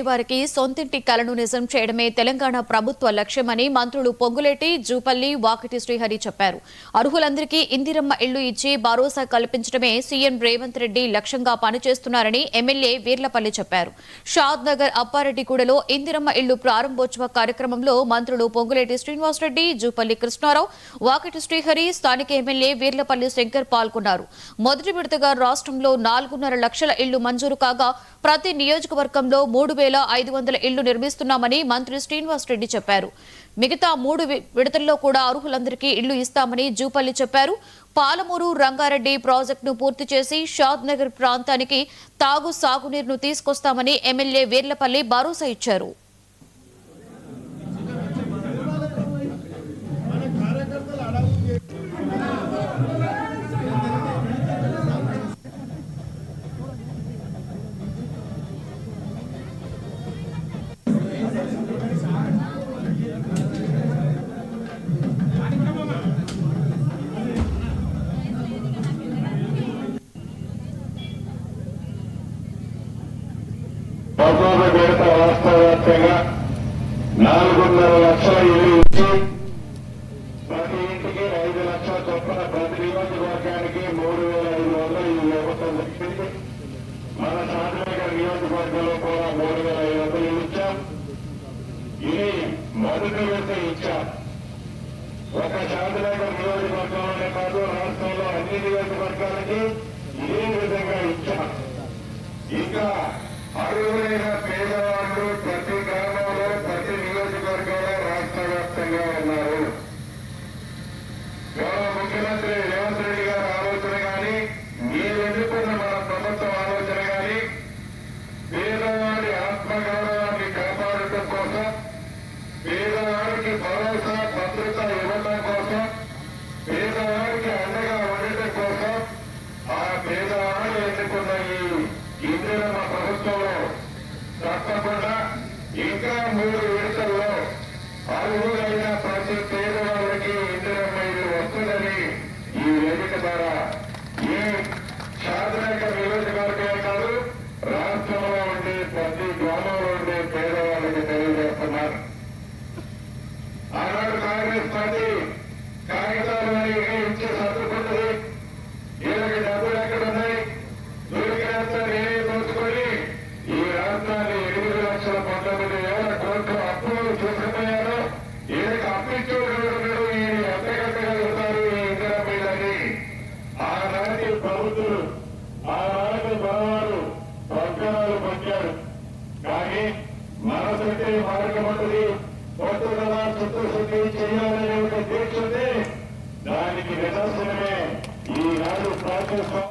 వారికి సొంతింటి కలను నిజం చేయడమే తెలంగాణ ప్రభుత్వ లక్ష్యమని మంత్రులు పొంగులేటి, జూపల్లి, వాకిటి శ్రీహరి చెప్పారు. అర్హులందరికీ ఇందిరమ్మ ఇళ్లు ఇచ్చి భరోసా కల్పించడమే సీఎం రేవంత్ రెడ్డి లక్ష్యంగా పనిచేస్తున్నారని ఎమ్మెల్యే వీర్లపల్లి చెప్పారు. షాద్ నగర్ అప్పారెడ్డిగూడలో ఇందిరమ్మ ఇళ్లు ప్రారంభోత్సవ కార్యక్రమంలో మంత్రులు పొంగులేటి శ్రీనివాసరెడ్డి, జూపల్లి కృష్ణారావు, వాకిటి శ్రీహరి, స్థానిక ఎమ్మెల్యే వీర్లపల్లి శంకర్ పాల్గొన్నారు. మొదటి విడతగా రాష్ట్రంలో 4.5 లక్షల ఇళ్లు మంజూరు కాగా ప్రతి నియోజకవర్గంలో 3,500 ఇళ్లు నిర్మిస్తున్నామని మంత్రి శ్రీనివాసరెడ్డి చెప్పారు. మిగతా 3 విడతల్లో కూడా అర్హులందరికీ ఇళ్లు ఇస్తామని జూపల్లి చెప్పారు. పాలమూరు రంగారెడ్డి ప్రాజెక్టును పూర్తి చేసి షాద్ నగర్ ప్రాంతానికి సాగునీరును తీసుకొస్తామని ఎమ్మెల్యే వీర్లపల్లి భరోసా ఇచ్చారు. వాస్తవంగా 4.5 లక్షల ఇల్లు ఇచ్చి ప్రతి ఇంటికి 5 లక్షల చొప్పున ప్రతి నియోజకవర్గానికి 3,500 ఇల్లు ఇవ్వటం జరిగింది. మన శాంతినగర్ నియోజకవర్గంలో కూడా 3,500 ఇల్లు ఇచ్చాం. ఇది మొదటి విడత ఇచ్చాం. ఒక శాంతినగర్ నియోజకవర్గంలోనే కాదు, రాష్ట్రంలో అన్ని నియోజకవర్గాలకి ఇదే విధంగా ఇచ్చాం. ఇంకా అర్హులైన పేదవాళ్లు ప్రతి గ్రామంలో, ప్రతి నియోజకవర్గంలో రాష్ట్ర వ్యాప్తంగా ఉన్నారు. గౌరవ ముఖ్యమంత్రి రేవంత్ రెడ్డి గారి ఆలోచన కానీ, మీరు ఎన్నుకున్న మన ప్రభుత్వం ఆలోచన కానీ, పేదవాడి ఆత్మగౌరవాన్ని కాపాడటం కోసం, పేదవాడికి భరోసా భద్రత ఇవ్వడం కోసం, పేదవాడికి అండగా ఉండటం కోసం ఆ పేదవాడు ఎన్నుకున్న ఈ ఇందిరమ్మ ప్రభుత్వంలో తప్పకుండా ఇంకా 3 విడతల్లో అర్హులైన ప్రతి పేదవాళ్ళకి ఇందిరమ్మ ఇల్లు వస్తుందని ఈ వేదిక ద్వారా ఈ శాంతినగర్ నియోజకవర్గమే కాదు, రాష్ట్రంలో ఉండే ప్రతి గ్రామంలో ఉండే పేదవాళ్ళకి తెలియజేస్తున్నారు. ఆనాడు కాంగ్రెస్ పార్టీ కాగితాలు ఇచ్చి సర్దుకుంటుంది. వీళ్ళకి డబ్బులు ఎక్కడున్నాయి, దొరికినంత నేనే దోచుకొని ఈ రాష్ట్రాన్ని 8,19,000 కోట్లు అప్పులు చూసిపోయారు. వీళ్ళకి అప్పించోడు వీళ్ళు ఎంతగట్టగలుగుతారు ఈ ఇందిరమ్మ ఇళ్ళని ఆనాటి ప్రభుత్వం, ఆనాటి మనవారు ప్రకటనలు పొందారు. కానీ మనసుంటే మార్గం ఉంటుంది, పొద్దుగా చిత్తశుద్ధి చేయాలనే ఒక దీక్ష ఉంది. దానికి నిదర్శనమే ఈనాడు ప్రాజెక్టు.